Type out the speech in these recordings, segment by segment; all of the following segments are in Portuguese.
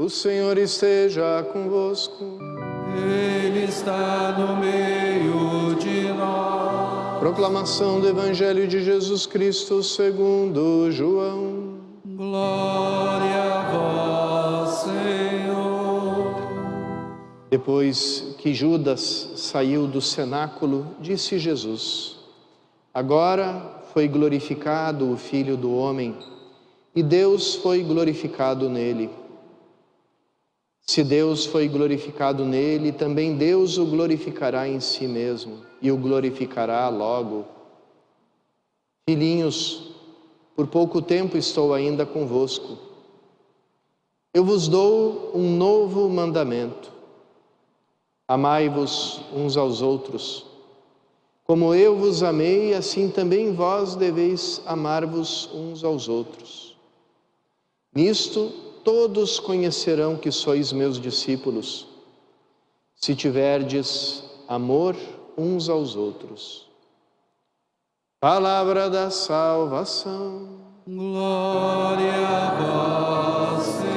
O Senhor esteja convosco. Ele está no meio de nós. Proclamação do Evangelho de Jesus Cristo segundo João. Glória a vós, Senhor. Depois que Judas saiu do cenáculo, disse Jesus: Agora foi glorificado o Filho do Homem, e Deus foi glorificado nele. Se Deus foi glorificado nele, também Deus o glorificará em si mesmo, e o glorificará logo. Filhinhos, por pouco tempo estou ainda convosco. Eu vos dou um novo mandamento. Amai-vos uns aos outros. Como eu vos amei, assim também vós deveis amar-vos uns aos outros. Nisto todos conhecerão que sois meus discípulos, se tiverdes amor uns aos outros. Palavra da salvação. Glória a vós, Senhor.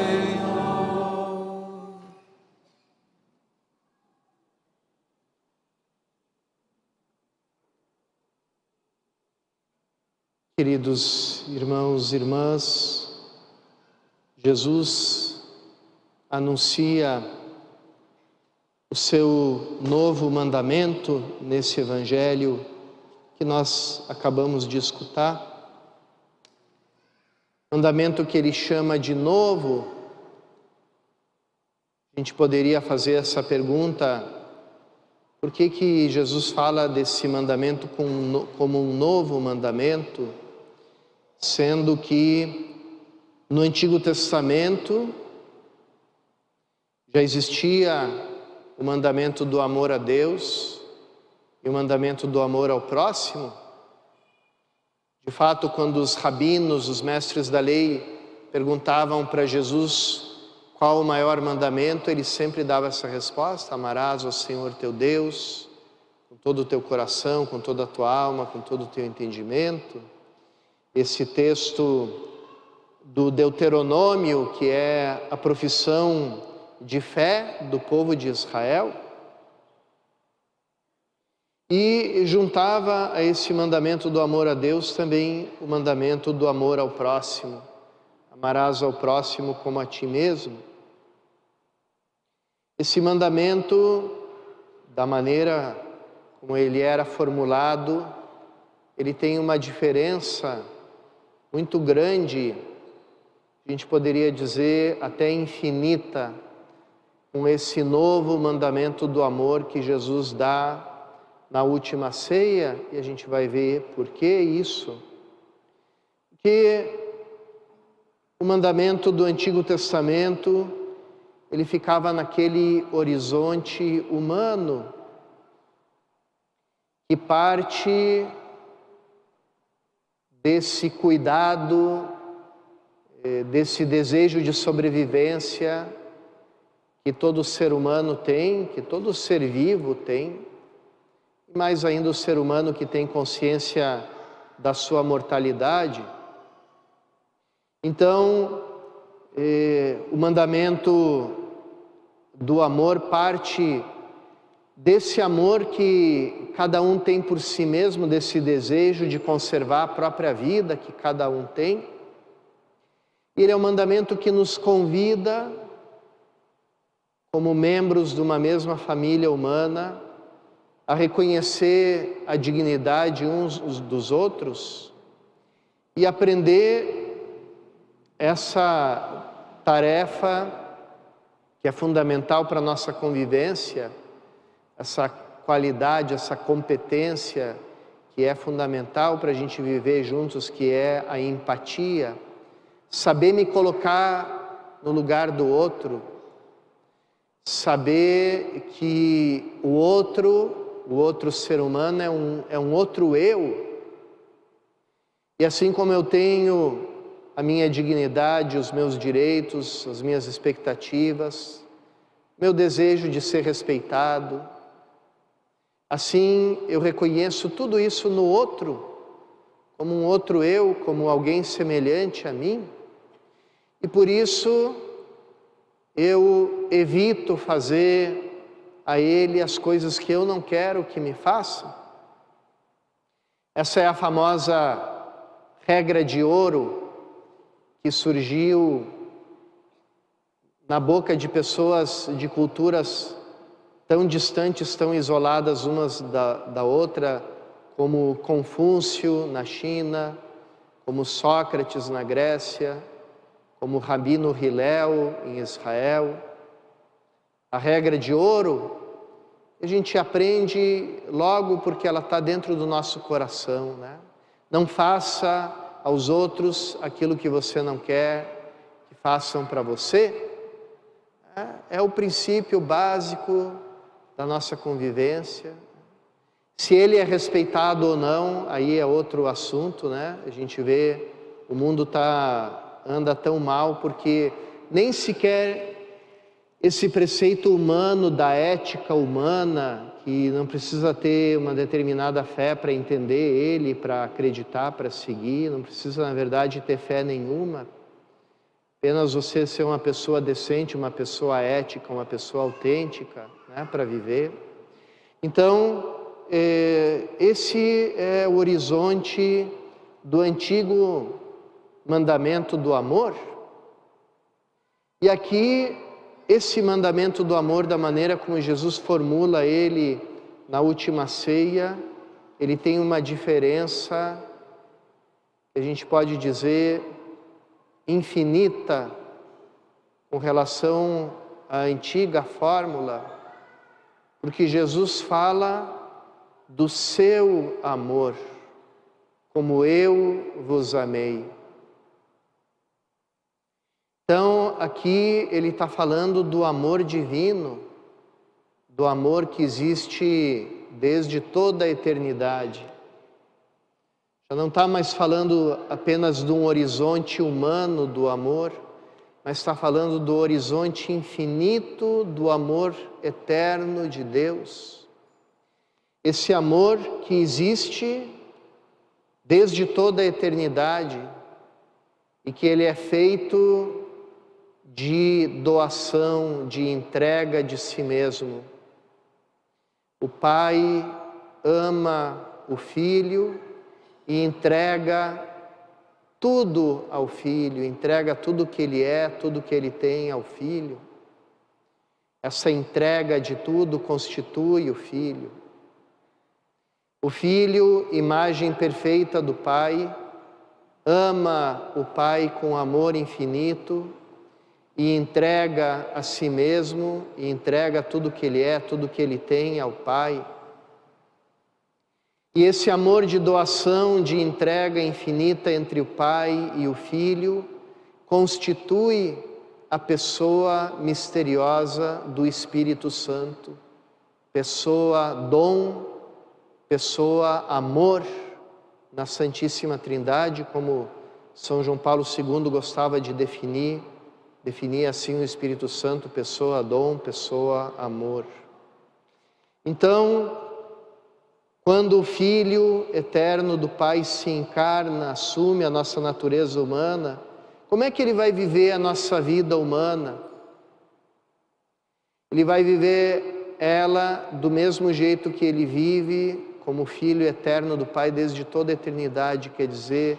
Queridos irmãos e irmãs, Jesus anuncia o seu novo mandamento nesse Evangelho que nós acabamos de escutar. Mandamento que ele chama de novo. A gente poderia fazer essa pergunta: por que Jesus fala desse mandamento como um novo mandamento, sendo que no Antigo Testamento já existia o mandamento do amor a Deus e o mandamento do amor ao próximo? De fato, quando os rabinos, os mestres da lei, perguntavam para Jesus qual o maior mandamento, ele sempre dava essa resposta: amarás ao Senhor teu Deus com todo o teu coração, com toda a tua alma, com todo o teu entendimento. Esse texto do Deuteronômio, que é a profissão de fé do povo de Israel, e juntava a esse mandamento do amor a Deus também o mandamento do amor ao próximo. Amarás ao próximo como a ti mesmo. Esse mandamento, da maneira como ele era formulado, ele tem uma diferença muito grande, a gente poderia dizer até infinita, com esse novo mandamento do amor que Jesus dá na última ceia, e a gente vai ver por que isso. Porque o mandamento do Antigo Testamento, ele ficava naquele horizonte humano, que parte desse cuidado, desse desejo de sobrevivência que todo ser humano tem, que todo ser vivo tem, e mais ainda o ser humano que tem consciência da sua mortalidade. Então, o mandamento do amor parte desse amor que cada um tem por si mesmo, desse desejo de conservar a própria vida que cada um tem. Ele é um mandamento que nos convida, como membros de uma mesma família humana, a reconhecer a dignidade uns dos outros e aprender essa tarefa que é fundamental para a nossa convivência, essa qualidade, essa competência que é fundamental para a gente viver juntos, que é a empatia. Saber me colocar no lugar do outro, saber que o outro ser humano é um outro eu, e assim como eu tenho a minha dignidade, os meus direitos, as minhas expectativas, meu desejo de ser respeitado, assim eu reconheço tudo isso no outro, como um outro eu, como alguém semelhante a mim. E por isso eu evito fazer a Ele as coisas que eu não quero que me façam. Essa é a famosa regra de ouro que surgiu na boca de pessoas de culturas tão distantes, tão isoladas umas da outra, como Confúcio na China, como Sócrates na Grécia, como Rabino Hillel em Israel. A regra de ouro, a gente aprende logo porque ela está dentro do nosso coração, né? Não faça aos outros aquilo que você não quer que façam para você. É o princípio básico da nossa convivência. Se ele é respeitado ou não, aí é outro assunto, né? A gente vê, o mundo anda tão mal porque nem sequer esse preceito humano da ética humana, que não precisa ter uma determinada fé para entender ele, para acreditar, para seguir, não precisa, na verdade, ter fé nenhuma. Apenas você ser uma pessoa decente, uma pessoa ética, uma pessoa autêntica, né, para viver. Então, esse é o horizonte do antigo mandamento do amor. E aqui, esse mandamento do amor, da maneira como Jesus formula ele na última ceia, ele tem uma diferença, que a gente pode dizer, infinita com relação à antiga fórmula, porque Jesus fala do seu amor, como eu vos amei. Então, aqui ele está falando do amor divino, do amor que existe desde toda a eternidade. Já não está mais falando apenas de um horizonte humano do amor, mas está falando do horizonte infinito do amor eterno de Deus. Esse amor que existe desde toda a eternidade e que ele é feito de doação, de entrega de si mesmo. O Pai ama o Filho e entrega tudo ao Filho, entrega tudo que ele é, tudo que ele tem ao Filho. Essa entrega de tudo constitui o Filho. O Filho, imagem perfeita do Pai, ama o Pai com amor infinito e entrega a si mesmo, e entrega tudo que ele é, tudo que ele tem ao Pai. E esse amor de doação, de entrega infinita entre o Pai e o Filho, constitui a pessoa misteriosa do Espírito Santo, pessoa dom, pessoa amor na Santíssima Trindade, como São João Paulo II gostava de definir assim o Espírito Santo, pessoa dom, pessoa amor. Então, quando o Filho eterno do Pai se encarna, assume a nossa natureza humana, como é que ele vai viver a nossa vida humana? Ele vai viver ela do mesmo jeito que ele vive como Filho eterno do Pai desde toda a eternidade, quer dizer,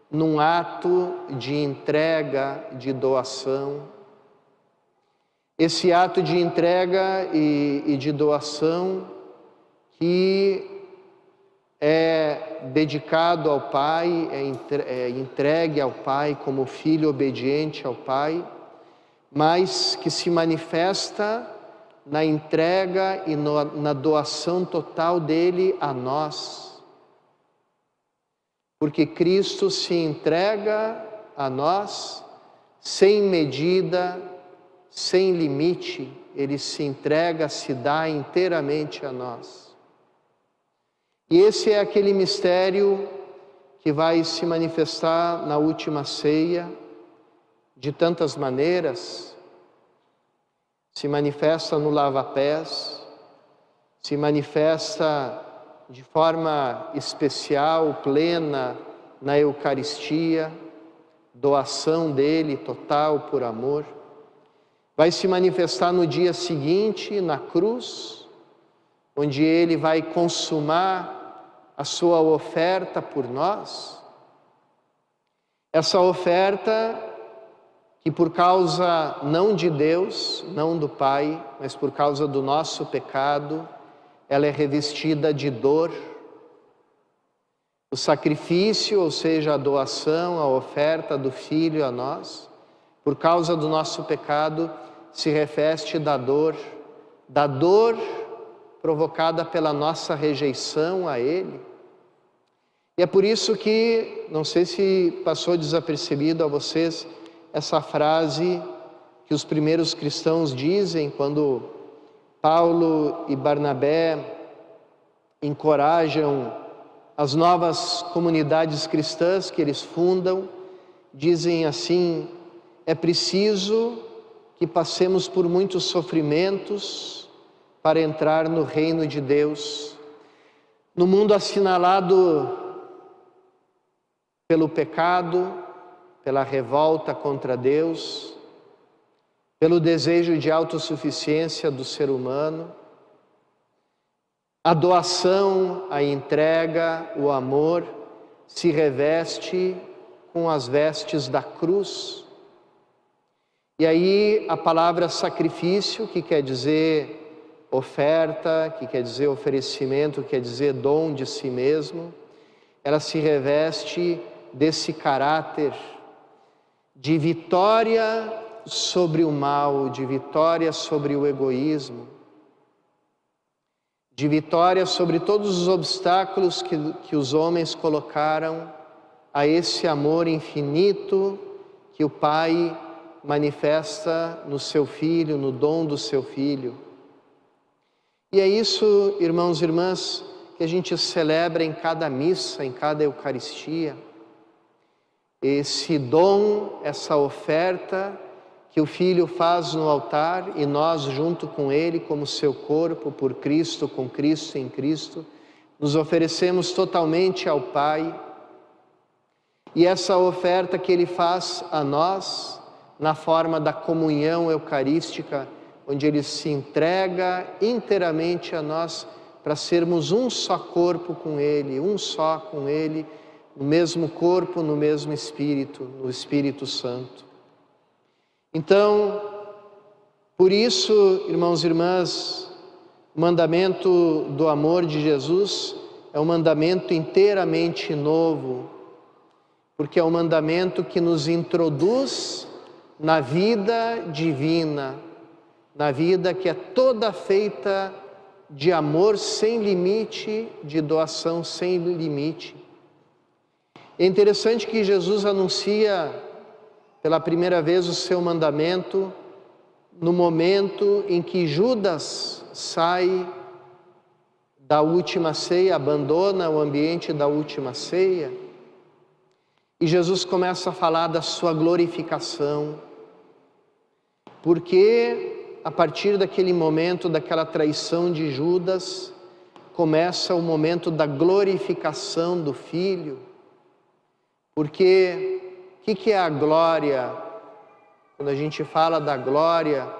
num ato de entrega, de doação. Esse ato de entrega e de doação que é dedicado ao Pai, é entregue ao Pai como filho obediente ao Pai, mas que se manifesta na entrega e na doação total dele a nós. Porque Cristo se entrega a nós sem medida, sem limite, ele se entrega, se dá inteiramente a nós. E esse é aquele mistério que vai se manifestar na última ceia de tantas maneiras. Se manifesta no lava-pés, se manifesta de forma especial, plena, na Eucaristia, doação dele total por amor. vai se manifestar no dia seguinte, na cruz, onde Ele vai consumar a sua oferta por nós. Essa oferta que por causa não de Deus, não do Pai, mas por causa do nosso pecado, ela é revestida de dor. O sacrifício, ou seja, a doação, a oferta do Filho a nós, por causa do nosso pecado, se reveste da dor provocada pela nossa rejeição a Ele. E é por isso que, não sei se passou desapercebido a vocês, essa frase que os primeiros cristãos dizem quando Paulo e Barnabé encorajam as novas comunidades cristãs que eles fundam, dizem assim: é preciso que passemos por muitos sofrimentos para entrar no reino de Deus. No mundo assinalado pelo pecado, pela revolta contra Deus, pelo desejo de autossuficiência do ser humano, a doação, a entrega, o amor se reveste com as vestes da cruz. E aí a palavra sacrifício, que quer dizer oferta, que quer dizer oferecimento, que quer dizer dom de si mesmo, ela se reveste desse caráter de vitória sobre o mal, de vitória sobre o egoísmo, de vitória sobre todos os obstáculos que os homens colocaram a esse amor infinito que o Pai manifesta no seu Filho, no dom do seu Filho. E é isso, irmãos e irmãs, que a gente celebra em cada missa, em cada Eucaristia. Esse dom, essa oferta que o Filho faz no altar e nós junto com Ele, como seu corpo, por Cristo, com Cristo, em Cristo, nos oferecemos totalmente ao Pai. E essa oferta que Ele faz a nós, na forma da comunhão eucarística, onde Ele se entrega inteiramente a nós para sermos um só corpo com Ele, um só com Ele, no mesmo corpo, no mesmo Espírito, no Espírito Santo. Então, por isso, irmãos e irmãs, o mandamento do amor de Jesus é um mandamento inteiramente novo, porque é um mandamento que nos introduz na vida divina, na vida que é toda feita de amor sem limite, de doação sem limite. É interessante que Jesus anuncia pela primeira vez o seu mandamento no momento em que Judas sai da última ceia, abandona o ambiente da última ceia, e Jesus começa a falar da sua glorificação, porque a partir daquele momento, daquela traição de Judas, começa o momento da glorificação do Filho. Porque o que é a glória? Quando a gente fala da glória,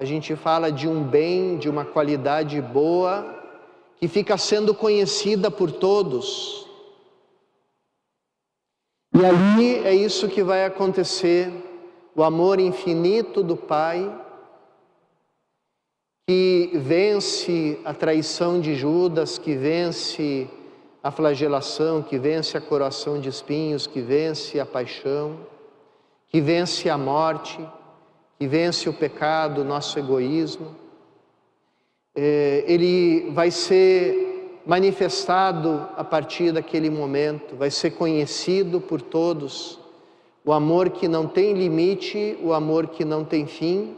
a gente fala de um bem, de uma qualidade boa, que fica sendo conhecida por todos. E ali é isso que vai acontecer, o amor infinito do Pai, que vence a traição de Judas, que vence a flagelação, que vence a coroação de espinhos, que vence a paixão, que vence a morte, que vence o pecado, o nosso egoísmo. Ele vai ser manifestado a partir daquele momento, vai ser conhecido por todos. O amor que não tem limite, o amor que não tem fim,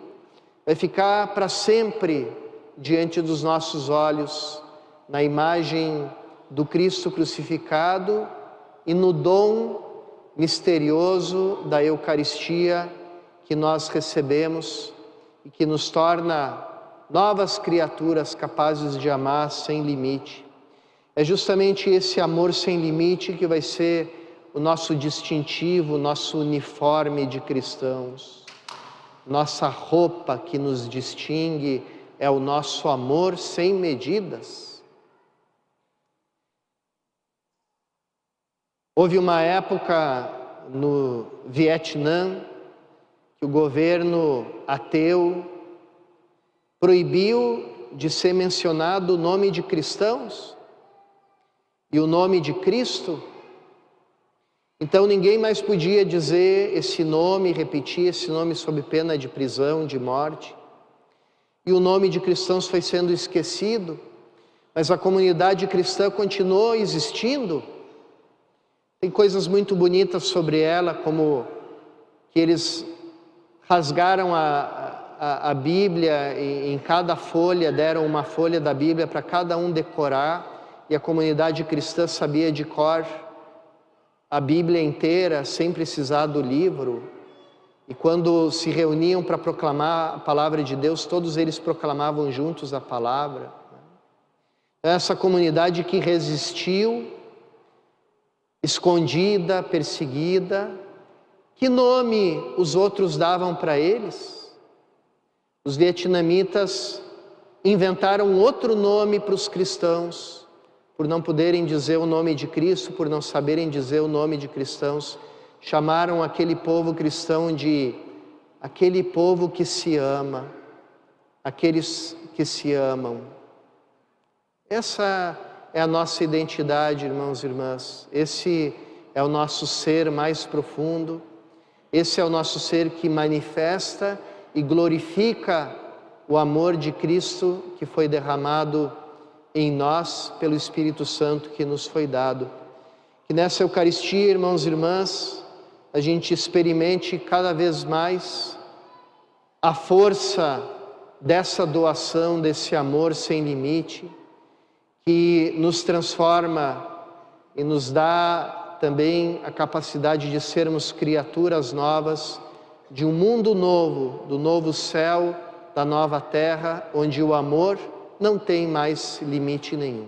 vai ficar para sempre diante dos nossos olhos, na imagem do Cristo crucificado e no dom misterioso da Eucaristia que nós recebemos e que nos torna novas criaturas capazes de amar sem limite. É justamente esse amor sem limite que vai ser o nosso distintivo, o nosso uniforme de cristãos. nossa roupa que nos distingue é o nosso amor sem medidas. Houve uma época no Vietnã que o governo ateu proibiu de ser mencionado o nome de cristãos e o nome de Cristo. Então ninguém mais podia dizer esse nome, repetir esse nome sob pena de prisão, de morte. E o nome de cristãos foi sendo esquecido, mas a comunidade cristã continuou existindo. Tem coisas muito bonitas sobre ela, como que eles rasgaram a Bíblia, e em cada folha deram uma folha da Bíblia para cada um decorar, e a comunidade cristã sabia de cor a Bíblia inteira, sem precisar do livro. E quando se reuniam para proclamar a palavra de Deus, todos eles proclamavam juntos a palavra. Essa comunidade que resistiu, escondida, perseguida, que nome os outros davam para eles? Os vietnamitas inventaram outro nome para os cristãos, por não poderem dizer o nome de Cristo, por não saberem dizer o nome de cristãos. Chamaram aquele povo cristão de aquele povo que se ama, aqueles que se amam. Essa é a nossa identidade, irmãos e irmãs. Esse é o nosso ser mais profundo. Esse é o nosso ser que manifesta e glorifica o amor de Cristo que foi derramado em nós pelo Espírito Santo que nos foi dado. Que nessa Eucaristia, irmãos e irmãs, a gente experimente cada vez mais a força dessa doação, desse amor sem limite, que nos transforma e nos dá também a capacidade de sermos criaturas novas, de um mundo novo, do novo céu, da nova terra, onde o amor não tem mais limite nenhum.